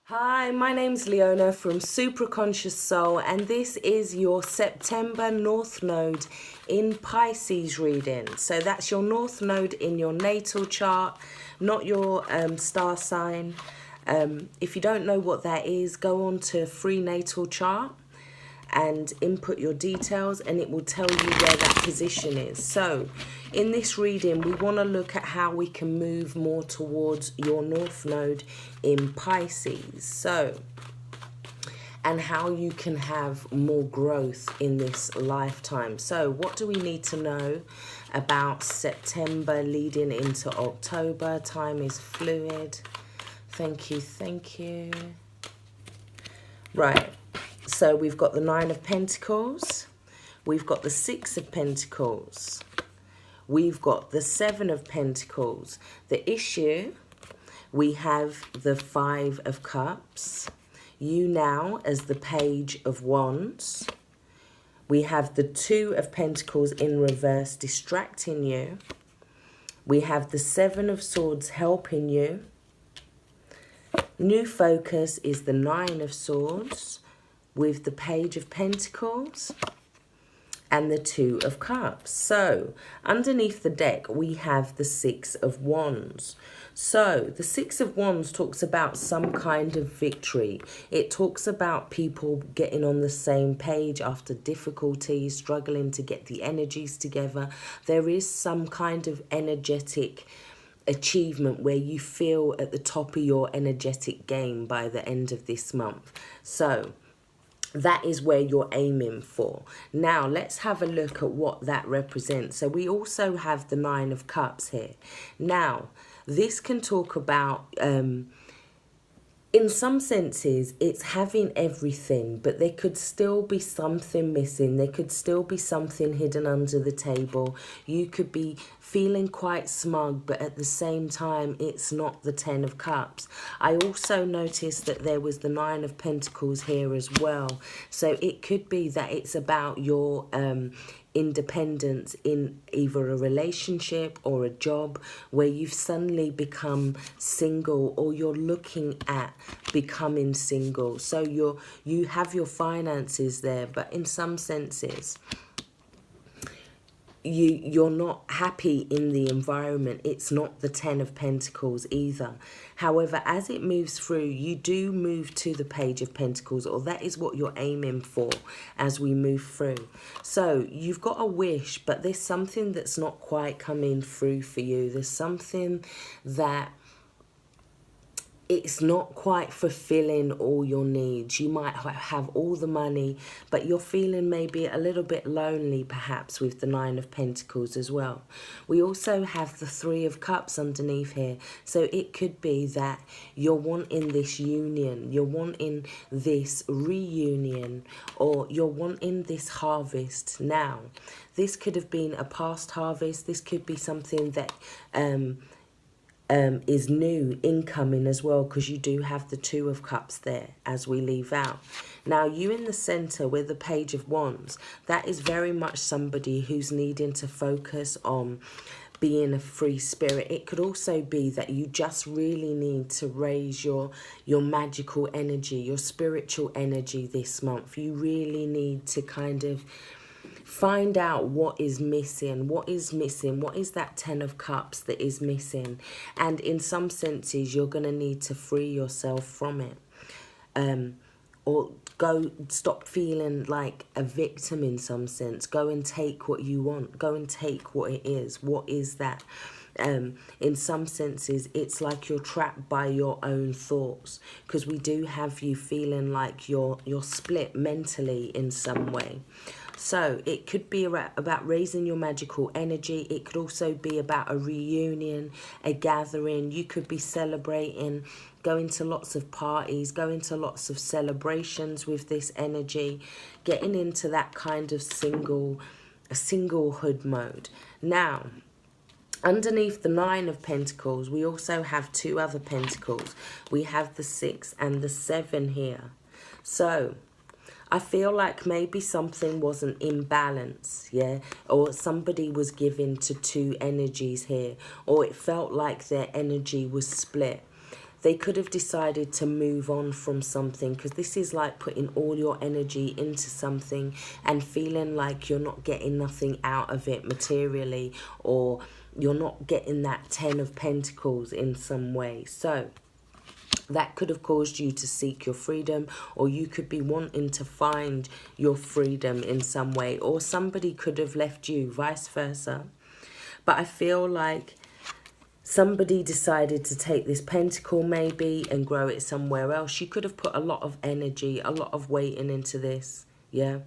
Hi, my name's Leona from Supra Conscioussoul, and this is your September North Node in Pisces reading. So that's your North Node in your natal chart, not your star sign. If you don't know what that is, go on to free natal chart and input your details and it will tell you where that position is. So in this reading we want to look at how we can move more towards your North Node in Pisces, so and how you can have more growth in this lifetime. So what do we need to know about September leading into October? Time is fluid. Thank you. Right, so we've got the Nine of Pentacles, we've got the Six of Pentacles, we've got the Seven of Pentacles. The issue, we have the Five of Cups, you now as the Page of Wands. We have the Two of Pentacles in reverse distracting you. We have the Seven of Swords helping you. New focus is the Nine of Swords with the Page of Pentacles and the Two of Cups. So underneath the deck we have the Six of Wands. So the Six of Wands talks about some kind of victory. It talks about people getting on the same page after difficulties, struggling to get the energies together. There is some kind of energetic achievement where you feel at the top of your energetic game by the end of this month. So that is where you're aiming for. Now let's have a look at what that represents. So we also have the Nine of Cups here. Now this can talk about in some senses, it's having everything, but there could still be something missing. There could still be something hidden under the table. You could be feeling quite smug, but at the same time, it's not the Ten of Cups. I also noticed that there was the Nine of Pentacles here as well. So it could be that it's about your independence in either a relationship or a job where you've suddenly become single, or you're looking at becoming single. So you have your finances there, but in some senses you're not happy in the environment. It's not the Ten of Pentacles either. However, as it moves through, you do move to the Page of Pentacles, or that is what you're aiming for as we move through. So you've got a wish, but there's something that's not quite coming through for you. There's something that it's not quite fulfilling all your needs. You might have all the money, but you're feeling maybe a little bit lonely, perhaps, with the Nine of Pentacles as well. We also have the Three of Cups underneath here. So it could be that you're wanting this union, you're wanting this reunion, or you're wanting this harvest now. This could have been a past harvest. This could be something that is new, incoming as well, because you do have the Two of Cups there as we leave out. Now you in the center with the Page of Wands, that is very much somebody who's needing to focus on being a free spirit. It could also be that you just really need to raise your magical energy, your spiritual energy this month. You really need to kind of find out what is missing, what is that Ten of Cups that is missing. And in some senses, you're going to need to free yourself from it. Or stop feeling like a victim in some sense. Go and take what you want. Go and take what it is. What is that? In some senses, it's like you're trapped by your own thoughts, because we do have you feeling like you're split mentally in some way. So it could be about raising your magical energy. It could also be about a reunion, a gathering. You could be celebrating, going to lots of parties, going to lots of celebrations with this energy, getting into that kind of singlehood mode. Now, underneath the Nine of Pentacles, we also have two other pentacles. We have the Six and the Seven here. So I feel like maybe something wasn't in balance, yeah? Or somebody was given to two energies here, or it felt like their energy was split. they could have decided to move on from something, because this is like putting all your energy into something and feeling like you're not getting nothing out of it materially, or you're not getting that 10 of Pentacles in some way. So that could have caused you to seek your freedom, or you could be wanting to find your freedom in some way, or somebody could have left you, vice versa. But I feel like somebody decided to take this pentacle maybe and grow it somewhere else. You could have put a lot of energy, a lot of waiting into this, yeah?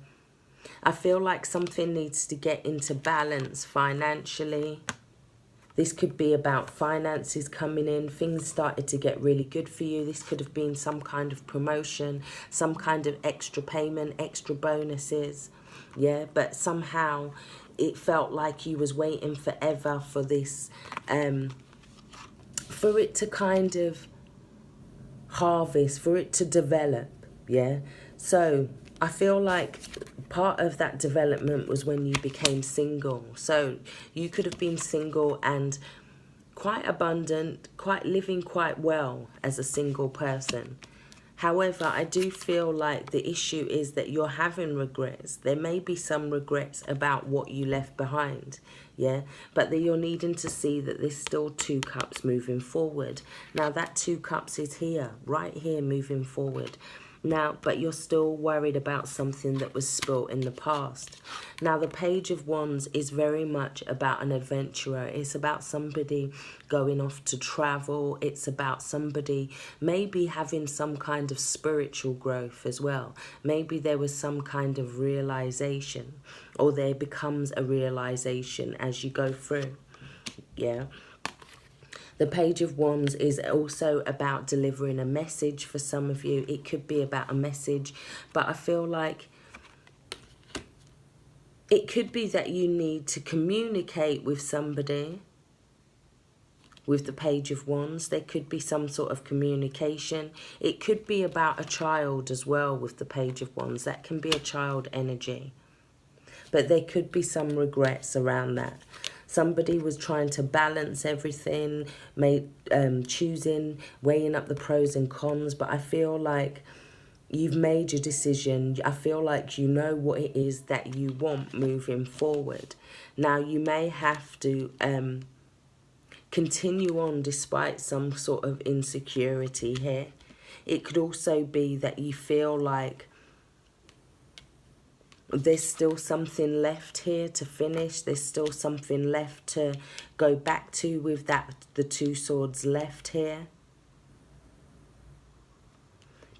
I feel like something needs to get into balance financially. This could be about finances coming in. Things started to get really good for you. This could have been some kind of promotion, some kind of extra payment, extra bonuses, yeah? But somehow it felt like you was waiting forever for this, for it to kind of harvest, for it to develop, yeah? So I feel like part of that development was when you became single. So you could have been single and quite abundant, quite living quite well as a single person. However, I do feel like the issue is that you're having regrets. There may be some regrets about what you left behind, yeah? But that you're needing to see that there's still 2 cups moving forward. Now, that 2 cups is here, right here, moving forward. Now, but you're still worried about something that was spilt in the past. Now, the Page of Wands is very much about an adventurer. It's about somebody going off to travel. It's about somebody maybe having some kind of spiritual growth as well. Maybe there was some kind of realization, or there becomes a realization as you go through, yeah? The Page of Wands is also about delivering a message for some of you. It could be about a message, but I feel like it could be that you need to communicate with somebody. With the Page of Wands, there could be some sort of communication. It could be about a child as well with the Page of Wands. That can be a child energy. But there could be some regrets around that. Somebody was trying to balance everything, choosing, weighing up the pros and cons. But I feel like you've made your decision. I feel like you know what it is that you want moving forward. Now, you may have to continue on despite some sort of insecurity here. It could also be that you feel like there's still something left here to finish. There's still something left to go back to with that, the 2 swords left here.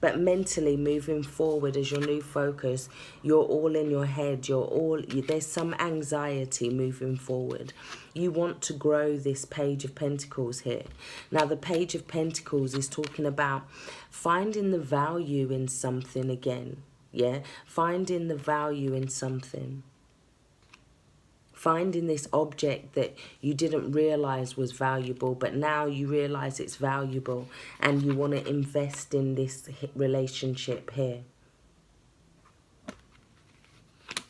But mentally moving forward as your new focus, you're all in your head. There's some anxiety moving forward. You want to grow this Page of Pentacles here. Now, the Page of Pentacles is talking about finding the value in something again. Yeah, finding the value in something. Finding this object that you didn't realize was valuable, but now you realize it's valuable and you want to invest in this relationship here.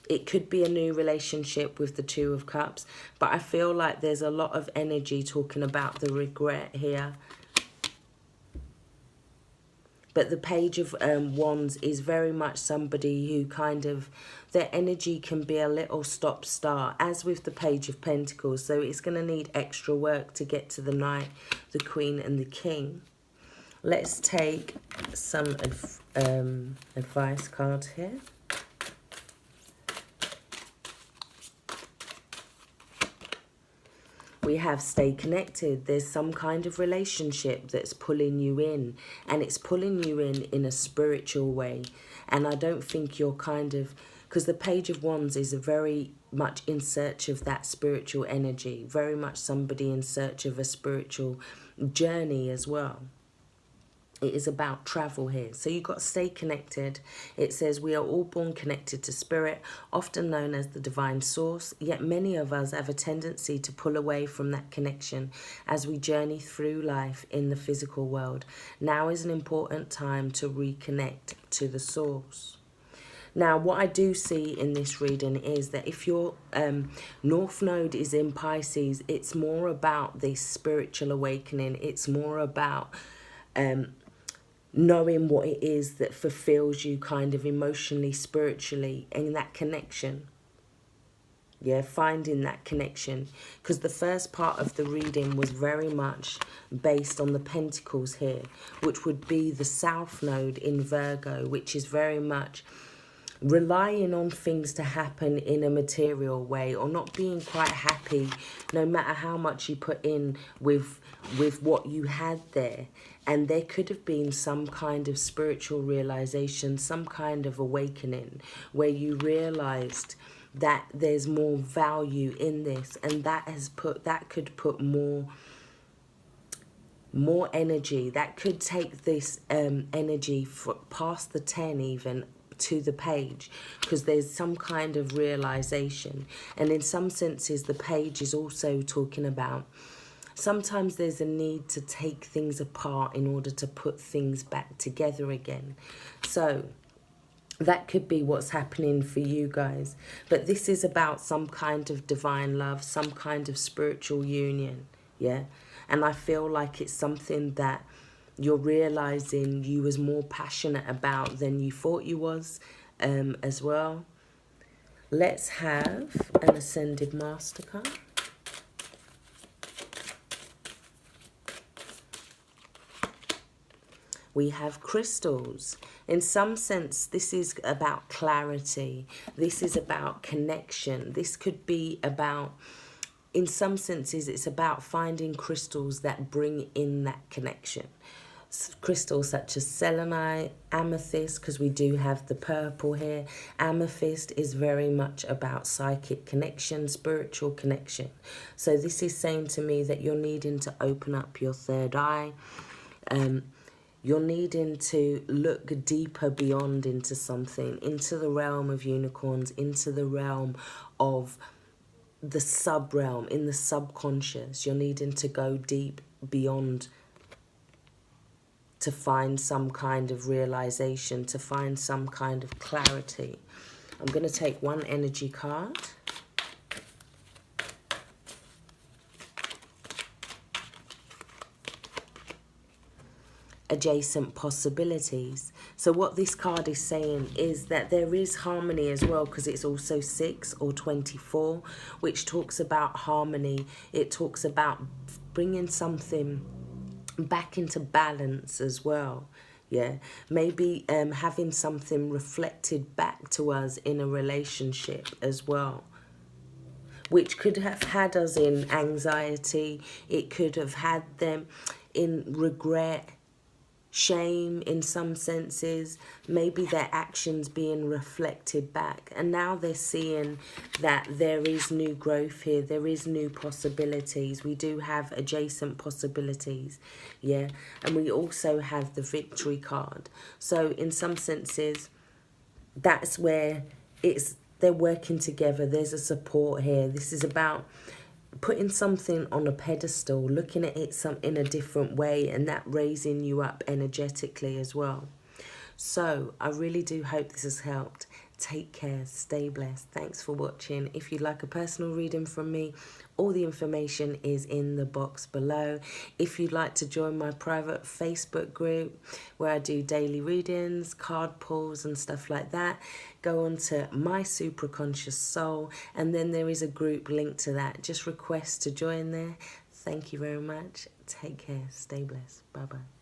It could be a new relationship with the 2 of Cups, but I feel like there's a lot of energy talking about the regret here. But the Page of Wands is very much somebody who kind of, their energy can be a little stop-start, as with the Page of Pentacles. So it's going to need extra work to get to the Knight, the Queen and the King. Let's take some advice cards here. We have stay connected. There's some kind of relationship that's pulling you in, and it's pulling you in a spiritual way. And I don't think you're kind of, because the Page of Wands is very much in search of that spiritual energy, very much somebody in search of a spiritual journey as well. It is about travel here. So you've got to stay connected. It says we are all born connected to spirit, often known as the divine source. Yet many of us have a tendency to pull away from that connection as we journey through life in the physical world. Now is an important time to reconnect to the source. Now, what I do see in this reading is that if your North Node is in Pisces, it's more about this spiritual awakening. It's more about knowing what it is that fulfills you kind of emotionally, spiritually, and that connection. Yeah, finding that connection. Because the first part of the reading was very much based on the Pentacles here, which would be the South Node in Virgo, which is very much relying on things to happen in a material way, or not being quite happy no matter how much you put in with what you had there. And there could have been some kind of spiritual realization, some kind of awakening where you realized that there's more value in this, and that could put more energy, that could take this energy past the 10 even to the page, because there's some kind of realization. And in some senses the page is also talking about sometimes there's a need to take things apart in order to put things back together again. So that could be what's happening for you guys. But this is about some kind of divine love, some kind of spiritual union. Yeah. And I feel like it's something that you're realizing you was more passionate about than you thought you was as well. Let's have an Ascended Master card. We have crystals. In some sense, this is about clarity. This is about connection. This could be about, in some senses, it's about finding crystals that bring in that connection. Crystals such as selenite, amethyst, because we do have the purple here. Amethyst is very much about psychic connection, spiritual connection. So this is saying to me that you're needing to open up your third eye. You're needing to look deeper beyond into something, into the realm of unicorns, into the realm of the sub-realm, in the subconscious. You're needing to go deep beyond to find some kind of realization, to find some kind of clarity. I'm going to take one energy card. Adjacent possibilities. So what this card is saying is that there is harmony as well, because it's also 6 or 24, which talks about harmony. It talks about bringing something back into balance as well. Yeah, maybe having something reflected back to us in a relationship as well, which could have had us in anxiety. It could have had them in regret, shame in some senses, maybe their actions being reflected back. And now they're seeing that there is new growth here, there is new possibilities. We do have adjacent possibilities, yeah. And we also have the Victory card. So in some senses, that's where they're working together. There's a support here. This is about putting something on a pedestal, looking at it in a different way, and that raising you up energetically as well. So I really do hope this has helped. Take care, stay blessed. Thanks for watching. If you'd like a personal reading from me, all the information is in the box below. If you'd like to join my private Facebook group where I do daily readings, card pulls and stuff like that, go on to my Supra Conscious Soul, and then there is a group linked to that. Just request to join there. Thank you very much. Take care, stay blessed. Bye-bye.